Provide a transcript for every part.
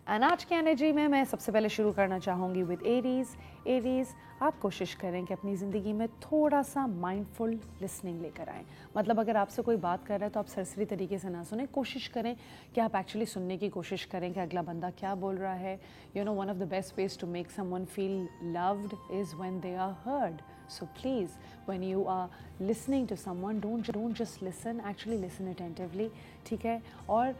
And आज की energy में मैं सबसे पहले शुरू करना चाहूँगी विद एरीज़ आप कोशिश करें कि अपनी ज़िंदगी में थोड़ा सा माइंडफुल लिसनिंग लेकर आएँ। मतलब अगर आपसे कोई बात कर रहा है तो आप सरसरी तरीके से ना सुने, कोशिश करें कि आप एक्चुअली सुनने की कोशिश करें कि अगला बंदा क्या बोल रहा है। You know, one of the best ways to make someone feel loved is when they are heard. So please, when you are listening to someone, don't just listen, actually listen attentively, ठीक है? और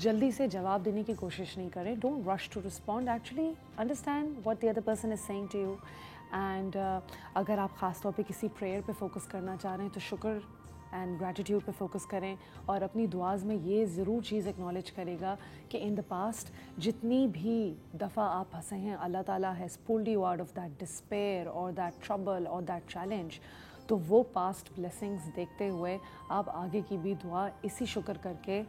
जल्दी से जवाब देने की कोशिश नहीं करें. Don't rush to respond. Actually understand what the other person is saying to you. And अगर आप ख़ास तौर पे किसी प्रेयर पे फोकस करना चाह रहे हैं तो शुक्र एंड ग्रैटिट्यूड पे फोकस करें और अपनी दुआज़ में ये ज़रूर चीज़ एक्नॉलेज करेगा कि इन द पास्ट जितनी भी दफ़ा आप फंसे हैं, अल्लाह ताला has pulled you out of that despair और दैट ट्रबल और दैट चैलेंज. तो वो पास्ट ब्लेसिंग्स देखते हुए आप आगे की भी दुआ इसी शुक्र करके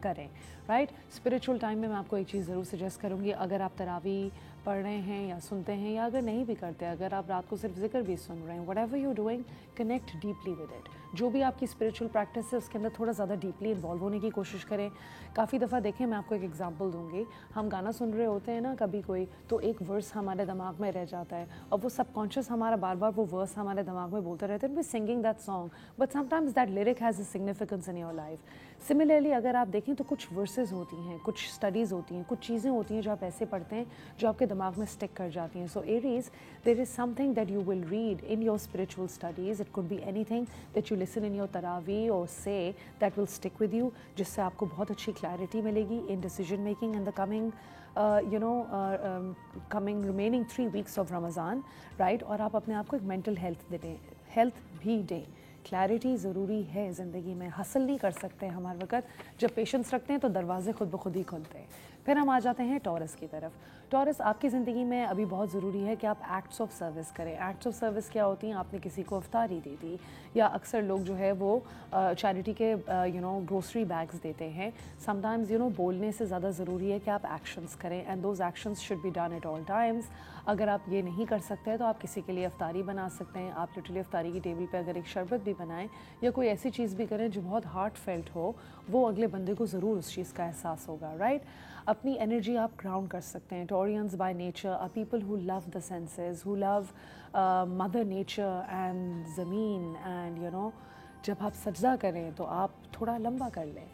करें. राइट, स्पिरिचुअल टाइम में मैं आपको एक चीज़ ज़रूर सजेस्ट करूँगी. अगर आप तरावी पढ़ रहे हैं या सुनते हैं, या अगर नहीं भी करते, अगर आप रात को सिर्फ जिक्र भी सुन रहे हैं, what ever you doing, connect deeply with it. जो भी आपकी स्पिरिचुअल प्रैक्टिस है उसके अंदर थोड़ा ज़्यादा डीपली इन्वॉल्व होने की कोशिश करें. काफ़ी दफ़ा देखें, मैं आपको एक एग्जांपल दूंगी. हम गाना सुन रहे होते हैं ना कभी कोई, तो एक वर्स हमारे दिमाग में रह जाता है और वो सबकॉन्शियस हमारा बार बार वो वर्स हमारे दिमाग में बोलते रहते हैं. We singing that song but sometimes that lyric has a significance in your life. Similarly अगर आप देखें तो कुछ वर्सेस होती हैं, कुछ स्टडीज़ होती हैं, कुछ चीज़ें होती हैं जो आप ऐसे पढ़ते हैं जो आपके दिमाग में स्टिक कर जाती हैं. So Aries, there is something that you will read in your spiritual studies. It could be anything that you listen in your तरावी or say that will stick with you, जिससे आपको बहुत अच्छी क्लैरिटी मिलेगी in decision making in the coming coming remaining 3 weeks of Ramzan. Right, और आप अपने आप को एक मेंटल हेल्थ भी दें. क्लैरिटी ज़रूरी है ज़िंदगी में. हासिल नहीं कर सकते हम हर वक्त. जब पेशेंस रखते हैं तो दरवाजे खुद ब खुद ही खुलते हैं. फिर हम आ जाते हैं टॉरस की तरफ. टॉरस, आपकी ज़िंदगी में अभी बहुत ज़रूरी है कि आप एक्ट्स ऑफ सर्विस करें. एक्ट्स ऑफ सर्विस क्या होती हैं? आपने किसी को अफ्तारी दे दी, या अक्सर लोग जो है वो चैरिटी के ग्रोसरी बैग्स देते हैं. समटाइम्स बोलने से ज़्यादा ज़रूरी है कि आप एक्शंस करें, and those actions should be done at all times. अगर आप ये नहीं कर सकते हैं तो आप किसी के लिए अफ्तारी बना सकते हैं. आप लिटरली अफ्तारी की टेबल पे अगर एक शरबत भी बनाएं या कोई ऐसी चीज़ भी करें जो बहुत हार्ट फेल्ट हो, वो अगले बंदे को ज़रूर उस चीज़ का एहसास होगा. राइट, अपनी एनर्जी आप ग्राउंड कर सकते हैं. Taureans by nature are people who love the senses, who love mother nature and ज़मीन. एंड जब आप सजदा करें तो आप थोड़ा लंबा कर लें,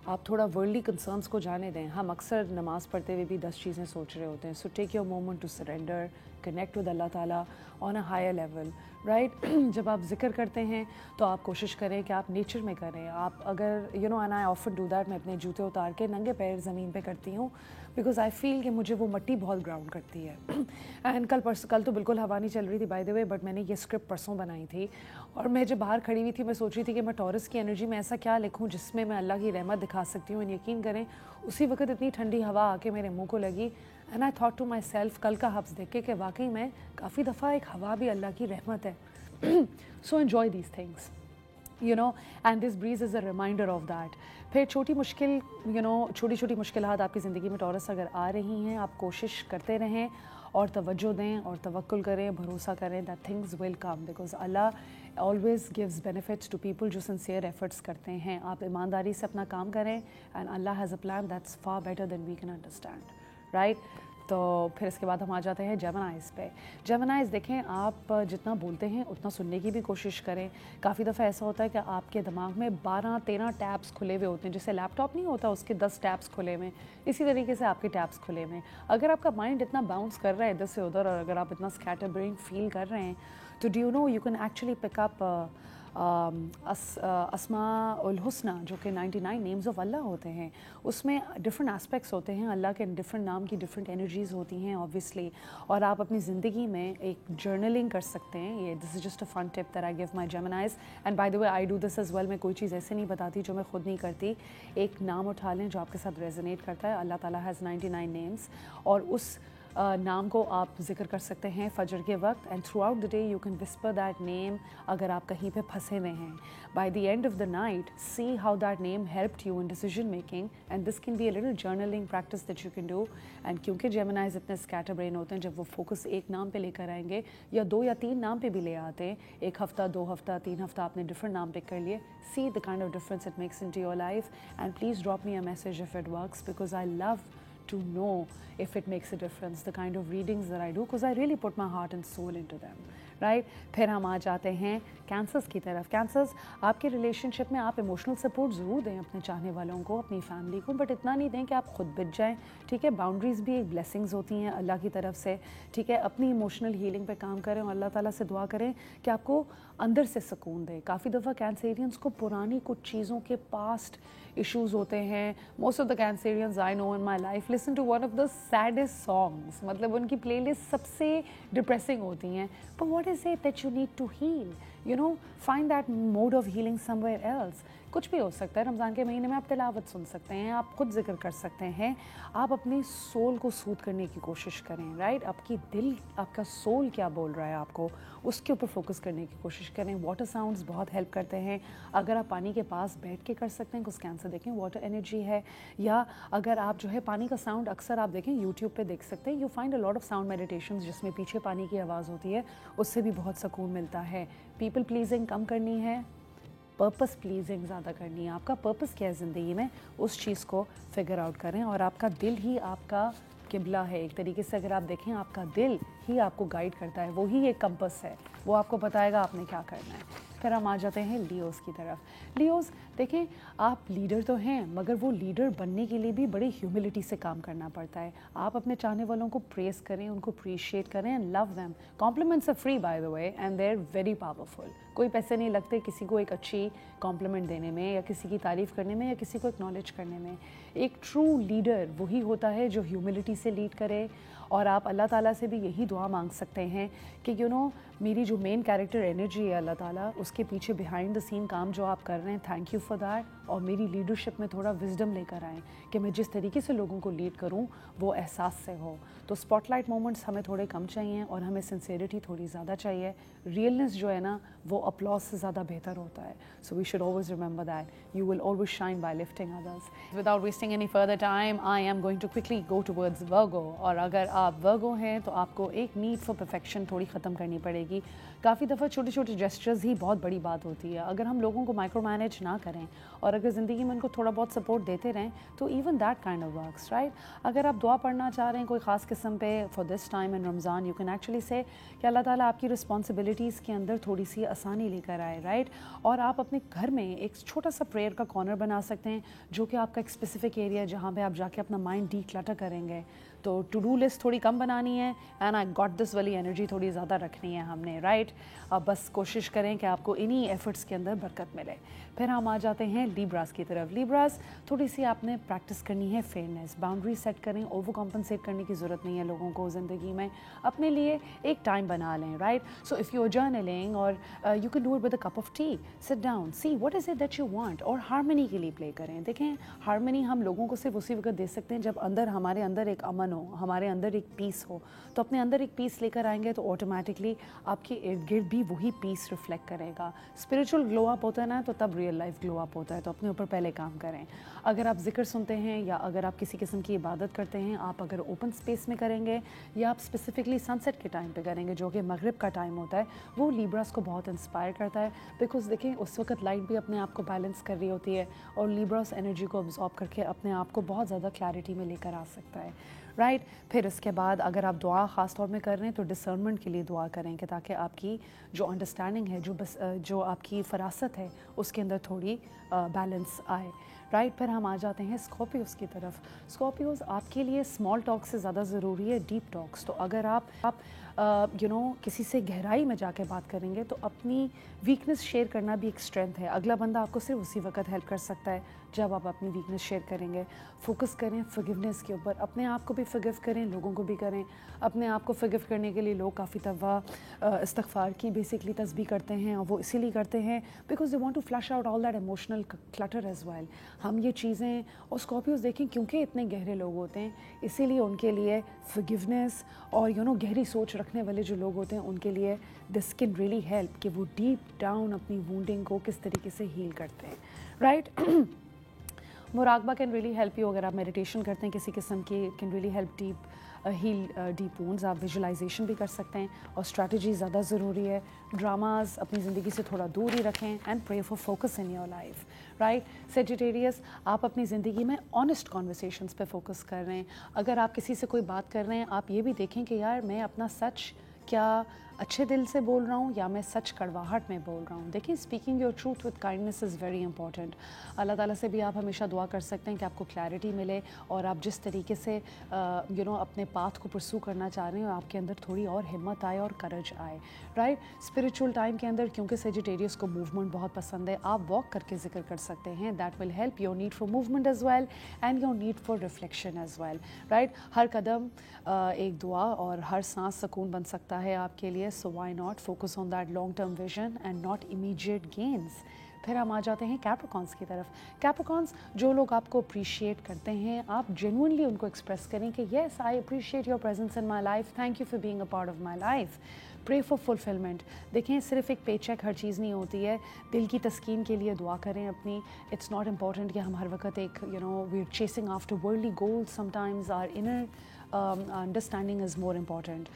आप थोड़ा वर्ल्डली कंसर्न्स को जाने दें. हम अक्सर नमाज़ पढ़ते हुए भी 10 चीज़ें सोच रहे होते हैं. So take your moment to surrender, connect with Allah ताला on a higher level. Right, जब आप जिक्र करते हैं तो आप कोशिश करें कि आप नेचर में करें. आप अगर and I often do that, मैं अपने जूते उतार के नंगे पैर ज़मीन पे करती हूँ, बिकॉज आई फील कि मुझे वो मिट्टी बहुत ग्राउंड करती है. एंड कल तो बिल्कुल हवा नहीं चल रही थी बाय द वे, बट मैंने ये स्क्रिप्ट परसों बनाई थी और मैं जब बाहर खड़ी हुई थी मैं सोच रही थी कि मैं टॉरस की एनर्जी में ऐसा क्या लिखूँ जिसमें मैं अल्लाह की रहमत दिखा सकती हूँ. यकीन करें उसी वक्त इतनी ठंडी हवा आके मेरे मुँह को लगी. And I thought to myself कल का हफ्स देख के कि वाकई में काफ़ी दफ़ा एक हवा भी अल्लाह की रहमत है. So enjoy these things, and this breeze is a reminder of that. फिर छोटी छोटी मुश्किलात आपकी ज़िंदगी में टॉरस अगर आ रही हैं, आप कोशिश करते रहें और तवज्जो दें और तवक्कुल करें, भरोसा करें that things will come, because Allah always gives benefits to people जो sincere efforts करते हैं. आप ईमानदारी से अपना काम करें and Allah has a plan that's far better than we can understand. Right? तो फिर इसके बाद हम आ जाते हैं जेमिनाइज़ पे. जेमिनाइज़ देखें, आप जितना बोलते हैं उतना सुनने की भी कोशिश करें. काफ़ी दफ़ा ऐसा होता है कि आपके दिमाग में 12-13 टैब्स खुले हुए होते हैं. जैसे लैपटॉप नहीं होता उसके 10 टैब्स खुले हुए, इसी तरीके से आपके टैब्स खुले हुए. अगर आपका माइंड इतना बाउंस कर रहा है इधर से उधर, और अगर आप इतना स्कैटर ब्रेन फील कर रहे हैं, तो do you know you can actually pick up अस्माउल हुस्ना, जो कि 99 नेम्स ऑफ अल्लाह होते हैं. उसमें डिफरेंट एस्पेक्ट्स होते हैं अल्लाह के. डिफरेंट नाम की डिफरेंट एनर्जीज़ होती हैं ऑब्वियसली. और आप अपनी ज़िंदगी में एक जर्नलिंग कर सकते हैं. ये this is just a fun tip that I give my Geminis. And by the way I do this as well. मैं कोई चीज़ ऐसे नहीं बताती जो मैं खुद नहीं करती. एक नाम उठा लें जो आपके साथ रेजोनेट करता है. अल्लाह ताला हैज़ 99 नेम्स, और उस नाम को आप जिक्र कर सकते हैं फजर के वक्त. And through out the day you can whisper that name. अगर आप कहीं पे फंसे हुए हैं, by the end of the night see how that name helped you in decision making. And this can be a little journaling practice that you can do. And क्योंकि जेमिनाइज इतने scatter brain होते हैं, जब वो फोकस एक नाम पे लेकर आएंगे या 2 या 3 नाम पे भी ले आते हैं, 1 हफ्ता 2 हफ्ता 3 हफ्ता आपने डिफरेंट नाम पिक कर लिए, see the kind of difference it makes in to your life. And please drop me a message if it works, because I love to know if it makes a difference, the kind of readings that I do, because I really put my heart and soul into them, right फिर हम आ जाते हैं cancers की तरफ. Cancers, आपके relationship में आप emotional support ज़रूर दें अपने चाहने वालों को, अपनी फैमिली को, बट इतना नहीं दें कि आप खुद बिक जाएं. ठीक है, बाउंड्रीज़ भी एक ब्लेसिंग्स होती हैं अल्लाह की तरफ से. ठीक है, अपनी इमोशनल हीलिंग पे काम करें और अल्लाह ताला से दुआ करें कि आपको अंदर से सुकून दे. काफ़ी दफ़ा कैंसेरियंस को पुरानी कुछ चीज़ों के पास्ट इश्यूज़ होते हैं. Most of the Cancerians I know in my life listen to one of the saddest songs, मतलब उनकी प्लेलिस्ट सबसे डिप्रेसिंग होती हैं. But what is it that you need to heal? You know, find that mode of healing somewhere else. कुछ भी हो सकता है. रमज़ान के महीने में आप तिलावत सुन सकते हैं, आप खुद जिक्र कर सकते हैं, आप अपनी सोल को सूद करने की कोशिश करें. राइट, आपकी दिल, आपका सोल क्या बोल रहा है आपको, उसके ऊपर फोकस करने की कोशिश करें. वाटर साउंड्स बहुत हेल्प करते हैं. अगर आप पानी के पास बैठ के कर सकते हैं, कुछ कैंसर देखें, वाटर एनर्जी है. या अगर आप जो है पानी का साउंड, अक्सर आप देखें यूट्यूब पे देख सकते हैं, you find a lot of sound meditations जिसमें पीछे पानी की आवाज़ होती है, उससे भी बहुत सुकून मिलता है. पीपल प्लीजिंग कम करनी है, पर्पस प्लीजिंग ज़्यादा करनी है. आपका पर्पस क्या है ज़िंदगी में, उस चीज़ को फिगर आउट करें. और आपका दिल ही आपका किबला है एक तरीके से. अगर आप देखें, आपका दिल ही आपको गाइड करता है, वो ही एक कंपस है, वो आपको बताएगा आपने क्या करना है. फिर हम आ जाते हैं लियोस की तरफ. लियोस, देखें, आप लीडर तो हैं, मगर वो लीडर बनने के लिए भी बड़ी ह्यूमिलिटी से काम करना पड़ता है. आप अपने चाहने वालों को प्रेस करें, उनको अप्रिशिएट करें and love them. Compliments are free by the way and they are very powerful. कोई पैसे नहीं लगते किसी को एक अच्छी कॉम्प्लीमेंट देने में, या किसी की तारीफ़ करने में, या किसी को एक्नॉलेज करने में. एक ट्रू लीडर वही होता है जो ह्यूमिलिटी से लीड करे. और आप अल्लाह ताला से भी यही दुआ मांग सकते हैं कि यू नो, मेरी जो मेन कैरेक्टर एनर्जी है अल्लाह ताला, उसके पीछे बिहाइंड द सीन काम जो आप कर रहे हैं, थैंक यू फॉर दैट. और मेरी लीडरशिप में थोड़ा विजडम लेकर आएँ कि मैं जिस तरीके से लोगों को लीड करूं वो एहसास से हो. तो स्पॉटलाइट मोमेंट्स हमें थोड़े कम चाहिए और हमें सिंसेरिटी थोड़ी ज़्यादा चाहिए. रियलनेस जो है ना, वो अपलॉज से ज़्यादा बेहतर होता है. So we should always remember that you will always shine by lifting others. Without wasting any further time, I am going to quickly go towards Virgo. और अगर आप वर्गो हैं तो आपको एक नीड फॉर परफेक्शन थोड़ी ख़त्म करनी पड़ेगी. काफ़ी दफ़ा छोटे छोटे जेस्चर्स ही बहुत बड़ी बात होती है. अगर हम लोगों को माइक्रो मैनेज ना करें और अगर ज़िंदगी में उनको थोड़ा बहुत सपोर्ट देते रहें, तो even that kind of works. Right, अगर आप दुआ पढ़ना चाह रहे हैं कोई ख़ास किस्म पे for this time in Ramzan, you can actually से कि अल्लाह ताला आपकी रिस्पॉन्सिबिलिटीज़ के अंदर थोड़ी सी आसानी लेकर आए. राइट, और आप अपने घर में एक छोटा सा प्रेयर का कॉर्नर बना सकते हैं, जो कि आपका एक स्पेसिफिक एरिया है जहाँ पे आप जाके अपना माइंड डी क्लटर करेंगे. तो टू डू लिस्ट थोड़ी कम बनानी है एंड आई गॉट दिस वाली एनर्जी थोड़ी ज़्यादा रखनी है हमने. राइट, अब बस कोशिश करें कि आपको इन्हीं एफर्ट्स के अंदर बरकत मिले. फिर हम आ जाते हैं लीब्रास की तरफ. लीब्रास, थोड़ी सी आपने प्रैक्टिस करनी है फेयरनेस. बाउंड्री सेट करें, ओवर कॉम्पनसेट करने की ज़रूरत नहीं है लोगों को ज़िंदगी में. अपने लिए एक टाइम बना लें. Right, so if you are journaling और you can do it with a cup of tea, sit down, see what is it that you want. और हारमनी के लिए प्ले करें. देखें, हारमनी हम लोगों को सिर्फ उसी वक्त दे सकते हैं जब हमारे अंदर एक अमन हो, हमारे अंदर एक पीस हो. तो अपने अंदर एक पीस लेकर आएंगे तो ऑटोमेटिकली आपके इर्द गिर्द भी वही पीस रिफ्लेक्ट करेगा. स्पिरिचुअल ग्लो अप होता है ना, तो तब रियल लाइफ ग्लो अप होता है. तो अपने ऊपर पहले काम करें. अगर आप जिक्र सुनते हैं या अगर आप किसी किस्म की इबादत करते हैं, आप अगर ओपन स्पेस में करेंगे या आप स्पेसिफिकली सनसेट के टाइम पे करेंगे जो कि मगरिब का टाइम होता है, वो लीब्रास को बहुत इंस्पायर करता है. बिकॉज देखें, उस वक्त लाइट भी अपने आप को बैलेंस कर रही होती है और लीब्रास एनर्जी को अब्जॉर्ब करके अपने आप को बहुत ज़्यादा क्लैरिटी में लेकर आ सकता है. राइट, फिर इसके बाद अगर आप दुआ ख़ास तौर में कर रहे हैं तो डिसर्नमेंट के लिए दुआ करें कि ताकि आपकी जो अंडरस्टैंडिंग है, जो आपकी फरासत है, उसके अंदर थोड़ी बैलेंस आए. राइट, फिर हम आ जाते हैं स्कॉर्पियोस की तरफ. स्कॉर्पियोस, आपके लिए स्मॉल टॉक से ज़्यादा ज़रूरी है डीप टॉक्स. तो अगर आप किसी से गहराई में जाके बात करेंगे तो अपनी वीकनेस शेयर करना भी एक स्ट्रेंथ है. अगला बंदा आपको सिर्फ उसी वक्त हेल्प कर सकता है जब आप अपनी वीकनेस शेयर करेंगे. फोकस करें फॉरगिवनेस के ऊपर. अपने आप को भी फॉरगिव करें, लोगों को भी करें. अपने आप को फॉरगिव करने के लिए लोग काफ़ी दफ़ा इस्तग़फ़ार की बेसिकली तस्बीह करते हैं, और वो इसीलिए करते हैं because they want to flush out all that emotional clutter as well. हम ये चीज़ें, और स्कॉर्पियोस देखें क्योंकि इतने गहरे लोग होते हैं, इसीलिए उनके लिए फॉरगिवनेस और गहरी सोच रखने वाले जो लोग होते हैं उनके लिए दिस कैन रियली हेल्प कि वो डीप डाउन अपनी वूंडिंग को किस तरीके से हील करते हैं. राइट, मुराकबा कैन रियली हेल्प यू, अगर आप मेडिटेशन करते हैं किसी किस्म की, can really help heal deep wounds. आप विजुलाइजेशन भी कर सकते हैं, और स्ट्रैटेजी ज़्यादा ज़रूरी है। ड्रामाज अपनी ज़िंदगी से थोड़ा दूर ही रखें, and pray for focus in your life, right. Sagittarius, आप अपनी ज़िंदगी में ऑनेस्ट कॉन्वर्सेशंस पे फोकस कर रहे हैं। अगर आप किसी से कोई बात कर रहे हैं, आप ये भी देखें कि यार मैं अपना सच क्या अच्छे दिल से बोल रहा हूँ या मैं सच कड़वाहट में बोल रहा हूँ। देखिए, speaking your truth with kindness is very important. अल्लाह ताला से भी आप हमेशा दुआ कर सकते हैं कि आपको क्लैरिटी मिले, और आप जिस तरीके से अपने पाथ को परसू करना चाह रहे हैं, आपके अंदर थोड़ी और हिम्मत आए और करज आए, राइट। स्पिरिचुअल टाइम के अंदर क्योंकि सेजिटेरियस को मूवमेंट बहुत पसंद है, आप वॉक करके जिक्र कर सकते हैं। That will help your need for movement as well and your need for reflection as well, right. हर कदम एक दुआ और हर सांस सुकून बन सकता है आपके लिए। So why not focus on that long term vision and not immediate gains. फिर हम आ जाते हैं कैप्रिकॉन्स की तरफ। कैप्रिकॉन्स, जो लोग आपको अप्रिशिएट करते हैं, आप जेन्युइनली उनको एक्सप्रेस करें कि yes I appreciate your presence in my life, thank you for being a part of my life. Pray for fulfilment. देखें, सिर्फ एक पे चेक हर चीज़ नहीं होती है। दिल की तस्कीन के लिए दुआ करें अपनी। इट्स नॉट इम्पॉर्टेंट कि हम हर वक्त एक we are chasing after worldly goals, sometimes our inner understanding is more important.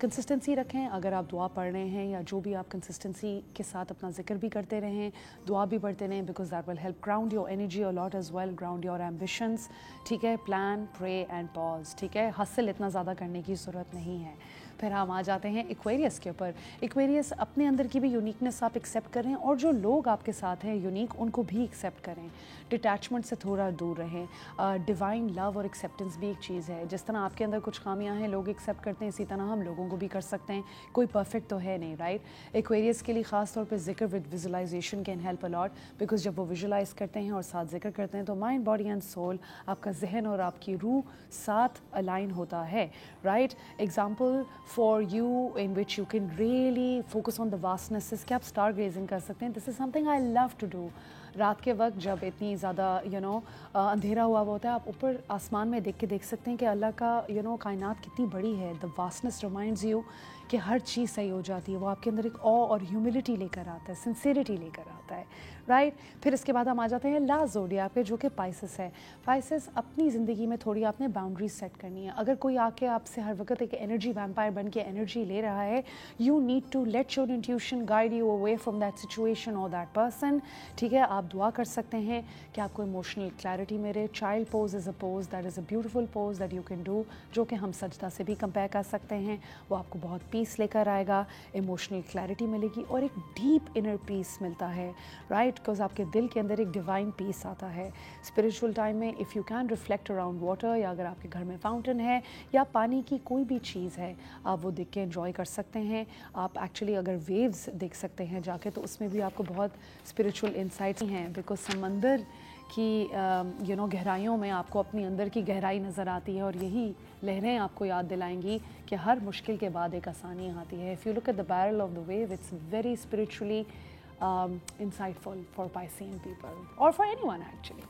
Consistency रखें। अगर आप दुआ पढ़ रहे हैं या जो भी, आप कंसिस्टेंसी के साथ अपना जिक्र भी करते रहें, दुआ भी पढ़ते रहें, because that will help ground your energy a lot as well, ground your ambitions, ठीक है। प्लान, प्रे एंड पॉज, ठीक है। हसल इतना ज़्यादा करने की ज़रूरत नहीं है। फिर हम आ जाते हैं एक्वेरियस के ऊपर। एक्वेरियस, अपने अंदर की भी यूनिकनेस आप एक्सेप्ट करें, और जो लोग आपके साथ हैं यूनिक, उनको भी एक्सेप्ट करें। डिटैचमेंट से थोड़ा दूर रहें। डिवाइन लव और एक्सेप्टेंस भी एक चीज़ है। जिस तरह आपके अंदर कुछ खामियां हैं, लोग एक्सेप्ट करते हैं, इसी तरह हम लोगों को भी कर सकते हैं। कोई परफेक्ट तो है नहीं, राइट। एक्वेरियस के लिए ख़ास तौर पे जिक्र with visualisation can help a lot, because जब वो विजुलाइज करते हैं और साथ जिक्र करते हैं, तो माइंड, बॉडी एंड सोल, आपका जहन और आपकी रूह साथ अलाइन होता है, right. Example for you in which you can really focus on the vastness, कि आप स्टार गेजिंग कर सकते हैं। This is something I love to do. रात के वक्त जब इतनी ज़्यादा अंधेरा हुआ होता है, आप ऊपर आसमान में देख सकते हैं कि अल्लाह का कायनात कितनी बड़ी है। द वास्टनेस रिमाइंड्स यू कि हर चीज़ सही हो जाती है। वो आपके अंदर एक ऑ और ह्यूमिलिटी लेकर आता है, सिंसियरिटी लेकर आता है, राइट। फिर इसके बाद हम आ जाते हैं लास्ट ज़ोडिएक पे, जो कि पाइसेस है। पाइसेस, अपनी ज़िंदगी में थोड़ी आपने बाउंड्रीज सेट करनी है। अगर कोई आके आपसे हर वक्त एक एनर्जी वैम्पायर बन के एनर्जी ले रहा है, you need to let your intuition guide you away from that situation और दैट पर्सन, ठीक है। आप दुआ कर सकते हैं कि आपको इमोशनल क्लैरिटी मिले। Child pose is a pose that is a beautiful pose that you can do, जो कि हम सजदा से भी कंपेयर कर सकते हैं। वो आपको बहुत पीस लेकर आएगा, इमोशनल क्लैरिटी मिलेगी, और एक डीप इनर पीस मिलता है, राइट। बिकॉज आपके दिल के अंदर एक डिवाइन पीस आता है। स्पिरिचुअल टाइम में if you can reflect around water, या अगर आपके घर में फाउंटेन है या पानी की कोई भी चीज़ है, आप वो देख के एंजॉय कर सकते हैं। आप एक्चुअली अगर वेव्स देख सकते हैं जाके, तो उसमें भी आपको बहुत स्पिरिचुअल इंसाइट्स हैं, बिकॉज समंदर की गहराइयों में आपको अपनी अंदर की गहराई नज़र आती है, और यही लहरें आपको याद दिलाएंगी कि हर मुश्किल के बाद एक आसानी आती है। If you look at the barrel of the wave, it's very spiritually insightful for Piscean people, or for anyone actually.